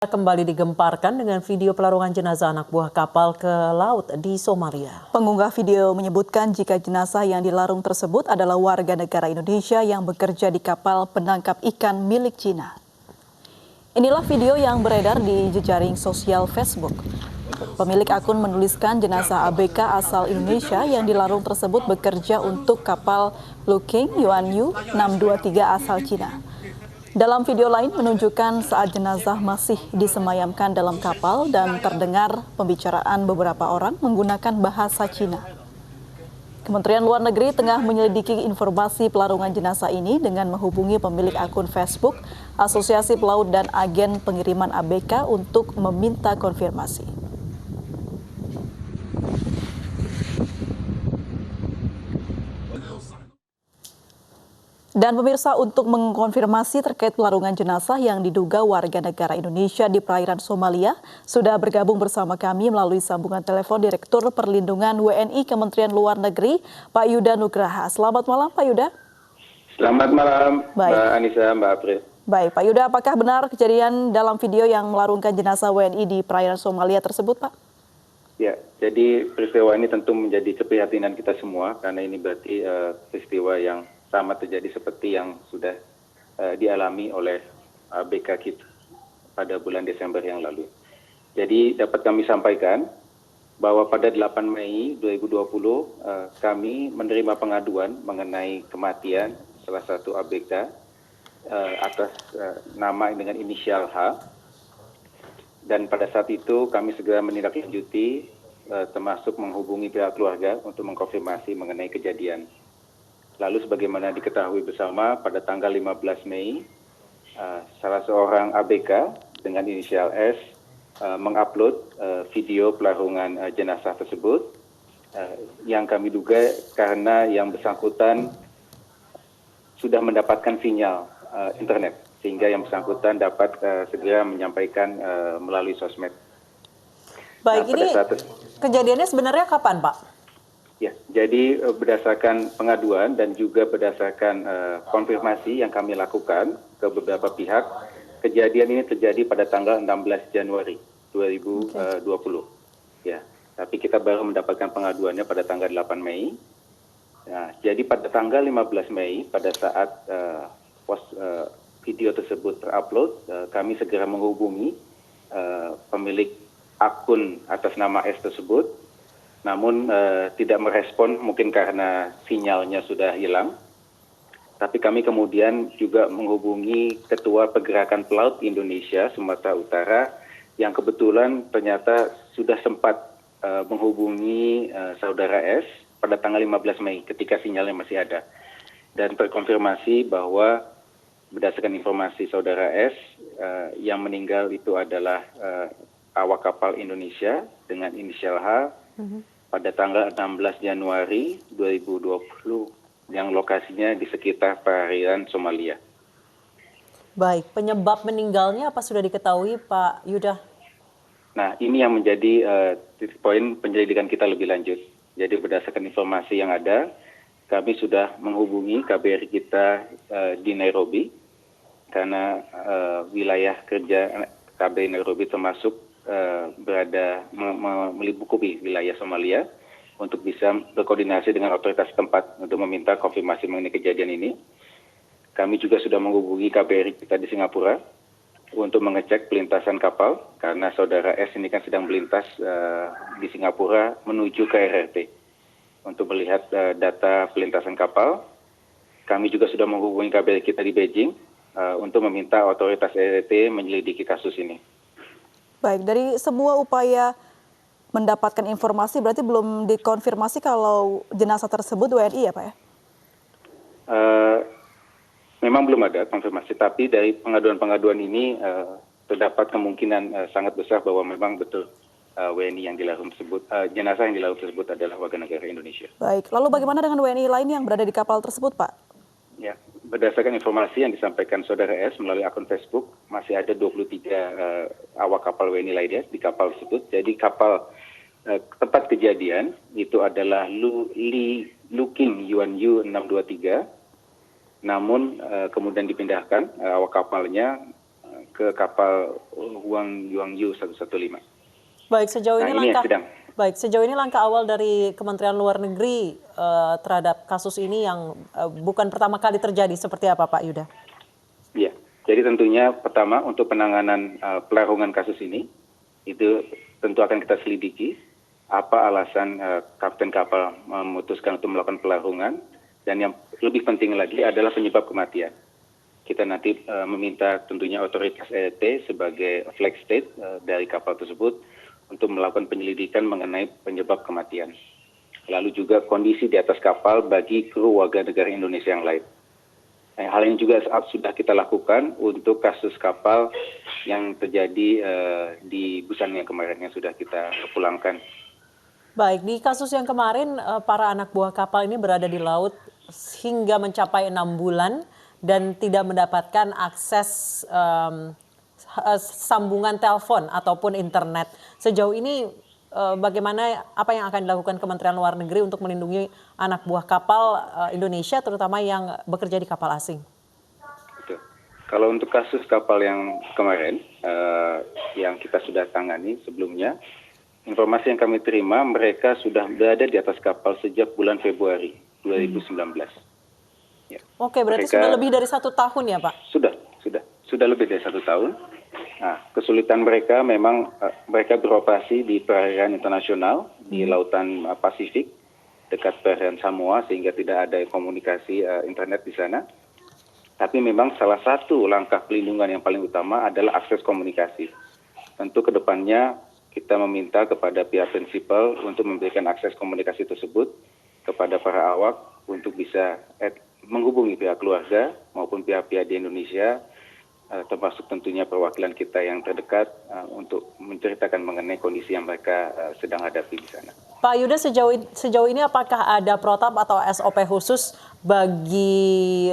Kembali digemparkan dengan video pelarungan jenazah anak buah kapal ke laut di Somalia. Pengunggah video menyebutkan jika jenazah yang dilarung tersebut adalah warga negara Indonesia yang bekerja di kapal penangkap ikan milik Cina. Inilah video yang beredar di jejaring sosial Facebook. Pemilik akun menuliskan jenazah ABK asal Indonesia yang dilarung tersebut bekerja untuk kapal Blue King Yuanyu 623 asal Cina. Dalam video lain menunjukkan saat jenazah masih disemayamkan dalam kapal dan terdengar pembicaraan beberapa orang menggunakan bahasa Cina. Kementerian Luar Negeri tengah menyelidiki informasi pelarungan jenazah ini dengan menghubungi pemilik akun Facebook, Asosiasi Pelaut dan Agen Pengiriman ABK untuk meminta konfirmasi. Dan pemirsa, untuk mengkonfirmasi terkait pelarungan jenazah yang diduga warga negara Indonesia di perairan Somalia, sudah bergabung bersama kami melalui sambungan telepon Direktur Perlindungan WNI Kementerian Luar Negeri, Pak Yuda Nugraha. Selamat malam, Pak Yuda. Selamat malam, Mbak Anissa, Mbak April. Baik, Pak Yuda, apakah benar kejadian dalam video yang melarungkan jenazah WNI di perairan Somalia tersebut, Pak? Ya, jadi peristiwa ini tentu menjadi keprihatinan kita semua, karena ini berarti peristiwa yang sama terjadi seperti yang sudah dialami oleh ABK kita pada bulan Desember yang lalu. Jadi dapat kami sampaikan bahwa pada 8 Mei 2020 kami menerima pengaduan mengenai kematian salah satu ABK atas nama dengan inisial H. Dan pada saat itu kami segera menindaklanjuti termasuk menghubungi pihak keluarga untuk mengkonfirmasi mengenai kejadian. Lalu sebagaimana diketahui bersama pada tanggal 15 Mei, salah seorang ABK dengan inisial S mengupload video pelarungan jenazah tersebut yang kami duga karena yang bersangkutan sudah mendapatkan sinyal internet, sehingga yang bersangkutan dapat segera menyampaikan melalui sosmed. Baik, ini kejadiannya sebenarnya kapan, Pak? Ya, jadi berdasarkan pengaduan dan juga berdasarkan konfirmasi yang kami lakukan ke beberapa pihak, kejadian ini terjadi pada tanggal 16 Januari 2020. Ya, tapi kita baru mendapatkan pengaduannya pada tanggal 8 Mei. Nah, jadi pada tanggal 15 Mei, pada saat video tersebut terupload, kami segera menghubungi pemilik akun atas nama S tersebut. Namun tidak merespon, mungkin karena sinyalnya sudah hilang. Tapi kami kemudian juga menghubungi Ketua Pergerakan Pelaut Indonesia Sumatera Utara yang kebetulan ternyata sudah sempat menghubungi saudara S pada tanggal 15 Mei ketika sinyalnya masih ada. Dan terkonfirmasi bahwa berdasarkan informasi saudara S, yang meninggal itu adalah awak kapal Indonesia dengan inisial H pada tanggal 16 Januari 2020 yang lokasinya di sekitar perairan Somalia. Baik, penyebab meninggalnya apa sudah diketahui, Pak Yuda? Nah, ini yang menjadi titik poin penyelidikan kita lebih lanjut. Jadi berdasarkan informasi yang ada, kami sudah menghubungi KBRI kita di Nairobi, karena wilayah kerja KBRI Nairobi termasuk berada meliputi wilayah Somalia untuk bisa berkoordinasi dengan otoritas setempat untuk meminta konfirmasi mengenai kejadian ini. Kami juga sudah menghubungi KBRI kita di Singapura untuk mengecek pelintasan kapal karena saudara S ini kan sedang melintas di Singapura menuju ke RRT untuk melihat data pelintasan kapal. Kami juga sudah menghubungi KBRI kita di Beijing untuk meminta otoritas RRT menyelidiki kasus ini. Baik, dari semua upaya mendapatkan informasi berarti belum dikonfirmasi kalau jenazah tersebut WNI ya, Pak ya? Memang belum ada konfirmasi, tapi dari pengaduan-pengaduan ini terdapat kemungkinan sangat besar bahwa memang betul WNI yang dilarung tersebut, jenazah yang dilarung tersebut adalah warga negara Indonesia. Baik, lalu bagaimana dengan WNI lain yang berada di kapal tersebut, Pak? Ya, berdasarkan informasi yang disampaikan saudara S melalui akun Facebook, masih ada 23 awak kapal WNI lainnya di kapal tersebut. Jadi kapal tempat kejadian itu adalah Blue King Yuanyu 623. Namun kemudian dipindahkan awak kapalnya ke kapal Huang Yuangyu 115. Baik, sejauh Nah, ini ini yang langkah sedang. baik sejauh ini langkah awal dari Kementerian Luar Negeri terhadap kasus ini yang bukan pertama kali terjadi seperti apa, Pak Yuda? Ya, jadi tentunya pertama untuk penanganan pelarungan kasus ini itu tentu akan kita selidiki apa alasan kapten kapal memutuskan untuk melakukan pelarungan, dan yang lebih penting lagi adalah penyebab kematian. Kita nanti meminta tentunya otoritas EET sebagai flag state dari kapal tersebut untuk melakukan penyelidikan mengenai penyebab kematian. Lalu juga kondisi di atas kapal bagi kru warga negara Indonesia yang lain. Hal ini juga sudah kita lakukan untuk kasus kapal yang terjadi di Busan yang kemarin yang sudah kita pulangkan. Baik, di kasus yang kemarin para anak buah kapal ini berada di laut hingga mencapai 6 bulan dan tidak mendapatkan akses sambungan telepon ataupun internet. Sejauh ini bagaimana, apa yang akan dilakukan Kementerian Luar Negeri untuk melindungi anak buah kapal Indonesia terutama yang bekerja di kapal asing? Betul. Kalau untuk kasus kapal yang kemarin yang kita sudah tangani sebelumnya, informasi yang kami terima mereka sudah berada di atas kapal sejak bulan Februari 2019. Ya. Oke, berarti Mereka sudah lebih dari 1 tahun ya, Pak? Sudah lebih dari 1 tahun. Nah, kesulitan mereka memang mereka beroperasi di perairan internasional di lautan Pasifik dekat perairan Samoa sehingga tidak ada komunikasi internet di sana. Tapi memang salah satu langkah pelindungan yang paling utama adalah akses komunikasi. Tentu ke depannya kita meminta kepada pihak prinsipal untuk memberikan akses komunikasi tersebut kepada para awak untuk bisa menghubungi pihak keluarga maupun pihak-pihak di Indonesia, termasuk tentunya perwakilan kita yang terdekat untuk menceritakan mengenai kondisi yang mereka sedang hadapi di sana. Pak Yuda, sejauh ini apakah ada protap atau SOP khusus bagi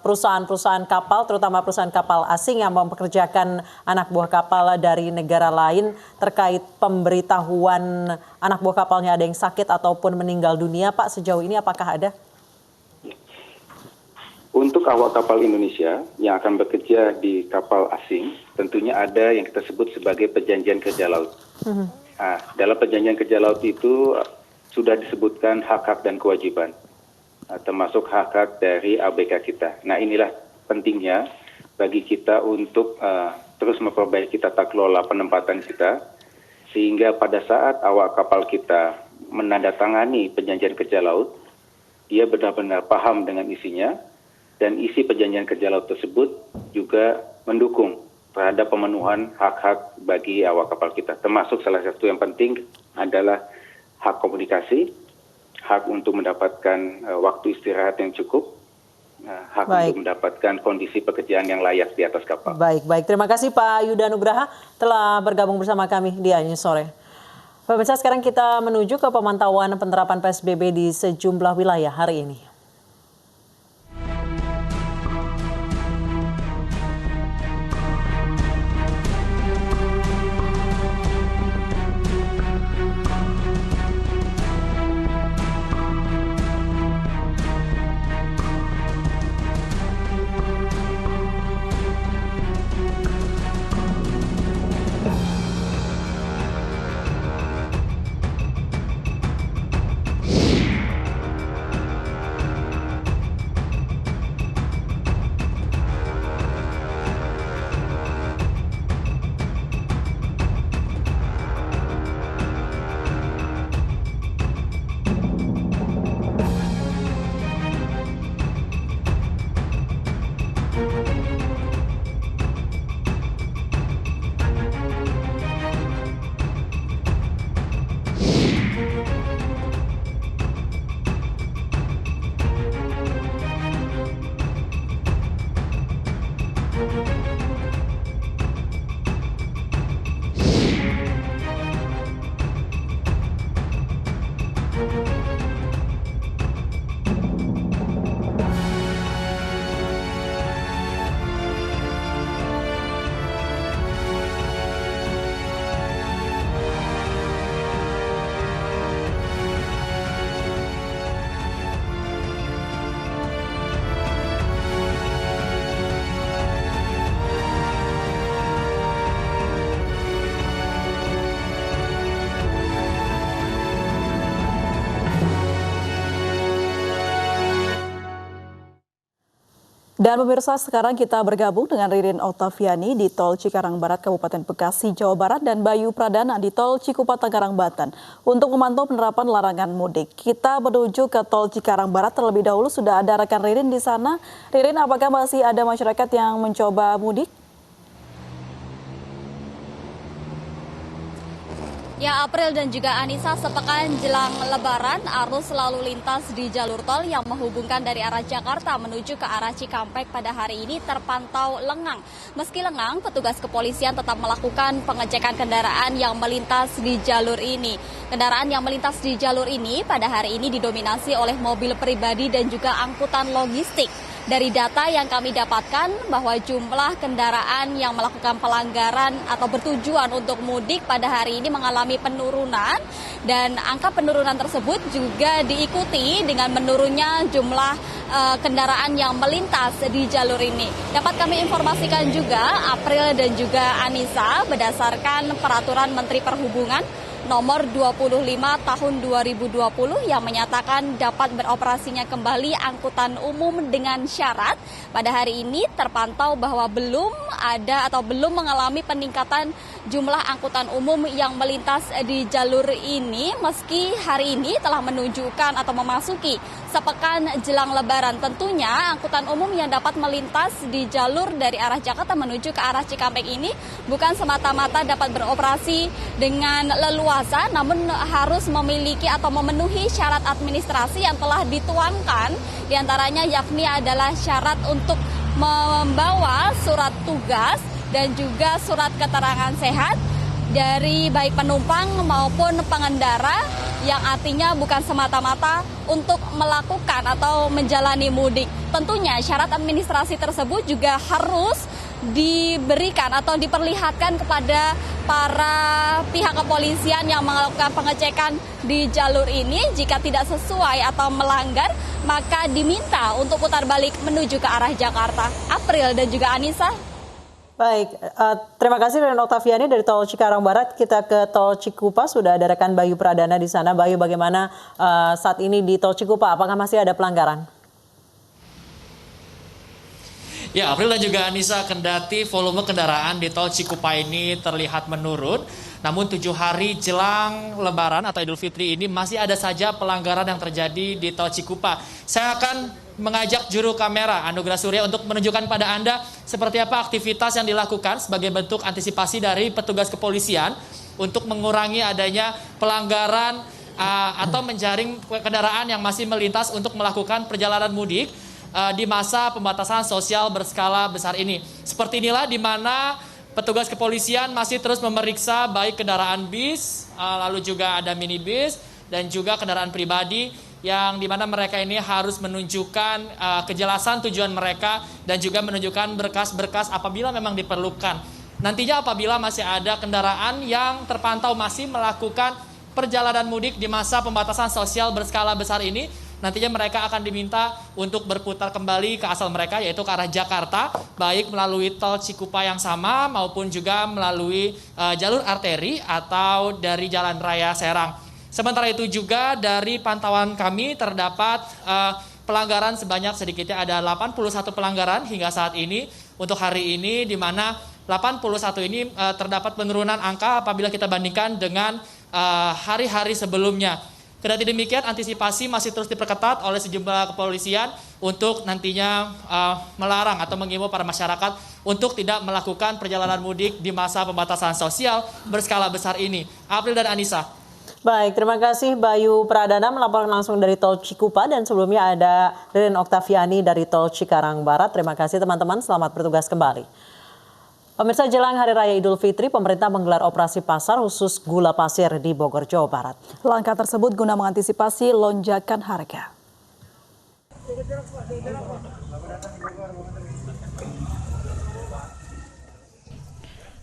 perusahaan-perusahaan kapal, terutama perusahaan kapal asing yang mempekerjakan anak buah kapal dari negara lain terkait pemberitahuan anak buah kapalnya ada yang sakit ataupun meninggal dunia, Pak? Sejauh ini apakah ada? Untuk awak kapal Indonesia yang akan bekerja di kapal asing, tentunya ada yang kita sebut sebagai perjanjian kerja laut. Nah, dalam perjanjian kerja laut itu sudah disebutkan hak-hak dan kewajiban, termasuk hak-hak dari ABK kita. Nah, inilah pentingnya bagi kita untuk terus memperbaiki tata kelola penempatan kita, sehingga pada saat awak kapal kita menandatangani perjanjian kerja laut, dia benar-benar paham dengan isinya, dan isi perjanjian kerja laut tersebut juga mendukung terhadap pemenuhan hak-hak bagi awak kapal kita. Termasuk salah satu yang penting adalah hak komunikasi, hak untuk mendapatkan waktu istirahat yang cukup, hak untuk mendapatkan kondisi pekerjaan yang layak di atas kapal. Baik. Terima kasih Pak Yuda Nugraha telah bergabung bersama kami di News Sore. Pemirsa, sekarang kita menuju ke pemantauan penerapan PSBB di sejumlah wilayah hari ini. Dan pemirsa, sekarang kita bergabung dengan Ririn Oktaviani di Tol Cikarang Barat, Kabupaten Bekasi, Jawa Barat, dan Bayu Pradana di Tol Cikupa, Tangerang, Banten untuk memantau penerapan larangan mudik. Kita menuju ke Tol Cikarang Barat terlebih dahulu. Sudah ada rekan Ririn di sana. Ririn, apakah masih ada masyarakat yang mencoba mudik? Ya, April dan juga Anissa, sepekan jelang Lebaran, arus lalu lintas di jalur tol yang menghubungkan dari arah Jakarta menuju ke arah Cikampek pada hari ini terpantau lengang. Meski lengang, petugas kepolisian tetap melakukan pengecekan kendaraan yang melintas di jalur ini. Kendaraan yang melintas di jalur ini pada hari ini didominasi oleh mobil pribadi dan juga angkutan logistik. Dari data yang kami dapatkan bahwa jumlah kendaraan yang melakukan pelanggaran atau bertujuan untuk mudik pada hari ini mengalami penurunan, dan angka penurunan tersebut juga diikuti dengan menurunnya jumlah kendaraan yang melintas di jalur ini. Dapat kami informasikan juga, April dan juga Anissa, berdasarkan peraturan Menteri Perhubungan nomor 25 tahun 2020 yang menyatakan dapat beroperasinya kembali angkutan umum dengan syarat. Pada hari ini terpantau bahwa belum ada atau belum mengalami peningkatan jumlah angkutan umum yang melintas di jalur ini, meski hari ini telah menunjukkan atau memasuki sepekan jelang Lebaran. Tentunya angkutan umum yang dapat melintas di jalur dari arah Jakarta menuju ke arah Cikampek ini bukan semata-mata dapat beroperasi dengan leluasa, namun harus memiliki atau memenuhi syarat administrasi yang telah dituangkan, diantaranya yakni adalah syarat untuk membawa surat tugas dan juga surat keterangan sehat dari baik penumpang maupun pengendara, yang artinya bukan semata-mata untuk melakukan atau menjalani mudik. Tentunya syarat administrasi tersebut juga harus diberikan atau diperlihatkan kepada para pihak kepolisian yang melakukan pengecekan di jalur ini. Jika tidak sesuai atau melanggar, maka diminta untuk putar balik menuju ke arah Jakarta. April dan juga Anissa. Baik, terima kasih Ririn Oktaviani dari Tol Cikarang Barat. Kita ke Tol Cikupa, sudah ada rekan Bayu Pradana di sana. Bayu, bagaimana saat ini di Tol Cikupa? Apakah masih ada pelanggaran? Ya, April dan juga Anissa, kendati volume kendaraan di Tol Cikupa ini terlihat menurun, namun 7 hari jelang Lebaran atau Idul Fitri ini masih ada saja pelanggaran yang terjadi di Tol Cikupa. Saya akan mengajak juru kamera Anugrah Surya untuk menunjukkan pada Anda seperti apa aktivitas yang dilakukan sebagai bentuk antisipasi dari petugas kepolisian untuk mengurangi adanya pelanggaran atau menjaring kendaraan yang masih melintas untuk melakukan perjalanan mudik di masa pembatasan sosial berskala besar ini. Seperti inilah di mana petugas kepolisian masih terus memeriksa baik kendaraan bis, lalu juga ada minibus dan juga kendaraan pribadi, yang di mana mereka ini harus menunjukkan kejelasan tujuan mereka dan juga menunjukkan berkas-berkas apabila memang diperlukan. Nantinya apabila masih ada kendaraan yang terpantau masih melakukan perjalanan mudik di masa pembatasan sosial berskala besar ini, nantinya mereka akan diminta untuk berputar kembali ke asal mereka, yaitu ke arah Jakarta, baik melalui Tol Cikupa yang sama maupun juga melalui jalur arteri atau dari Jalan Raya Serang. Sementara itu juga dari pantauan kami terdapat pelanggaran sebanyak sedikitnya ada 81 pelanggaran hingga saat ini untuk hari ini, di mana 81 ini terdapat penurunan angka apabila kita bandingkan dengan hari-hari sebelumnya. Kendati demikian, antisipasi masih terus diperketat oleh sejumlah kepolisian untuk nantinya melarang atau mengimbau para masyarakat untuk tidak melakukan perjalanan mudik di masa pembatasan sosial berskala besar ini. April dan Anissa. Baik, terima kasih Bayu Pradana melaporkan langsung dari Tol Cikupa, dan sebelumnya ada Ririn Oktaviani dari Tol Cikarang Barat. Terima kasih teman-teman, selamat bertugas kembali. Pemirsa, jelang Hari Raya Idul Fitri, pemerintah menggelar operasi pasar khusus gula pasir di Bogor, Jawa Barat. Langkah tersebut guna mengantisipasi lonjakan harga.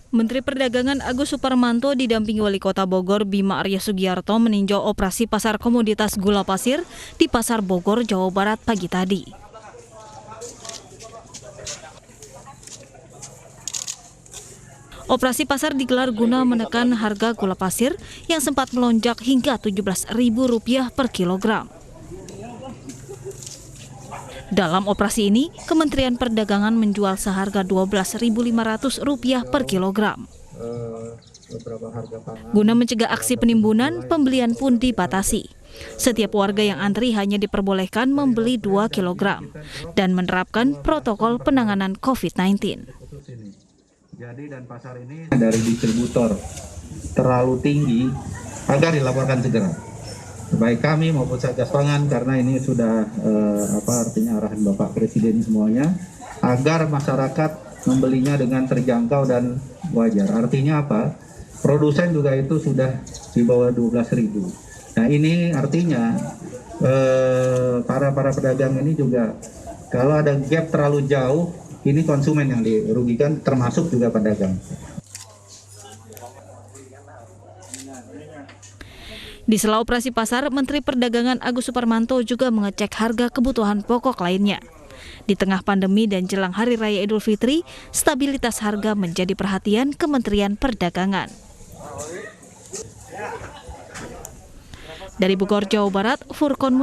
Menteri Perdagangan Agus Suparmanto didampingi Wali Kota Bogor Bima Arya Sugiarto meninjau operasi pasar komoditas gula pasir di Pasar Bogor, Jawa Barat pagi tadi. Operasi pasar digelar guna menekan harga gula pasir yang sempat melonjak hingga Rp17.000 per kilogram. Dalam operasi ini, Kementerian Perdagangan menjual seharga Rp12.500 per kilogram. Guna mencegah aksi penimbunan, pembelian pun dibatasi. Setiap warga yang antri hanya diperbolehkan membeli 2 kg dan menerapkan protokol penanganan COVID-19. Jadi dan pasar ini dari distributor terlalu tinggi agar dilaporkan segera. Baik kami maupun Satgas Pangan, karena ini sudah artinya arahan Bapak Presiden semuanya, agar masyarakat membelinya dengan terjangkau dan wajar. Artinya apa? Produsen juga itu sudah di bawah 12.000. Nah ini artinya para pedagang ini juga kalau ada gap terlalu jauh, ini konsumen yang dirugikan, termasuk juga pedagang. Di sela operasi pasar, Menteri Perdagangan Agus Suparmanto juga mengecek harga kebutuhan pokok lainnya. Di tengah pandemi dan jelang Hari Raya Idul Fitri, stabilitas harga menjadi perhatian Kementerian Perdagangan. Dari Bogor, Jawa Barat, Furkon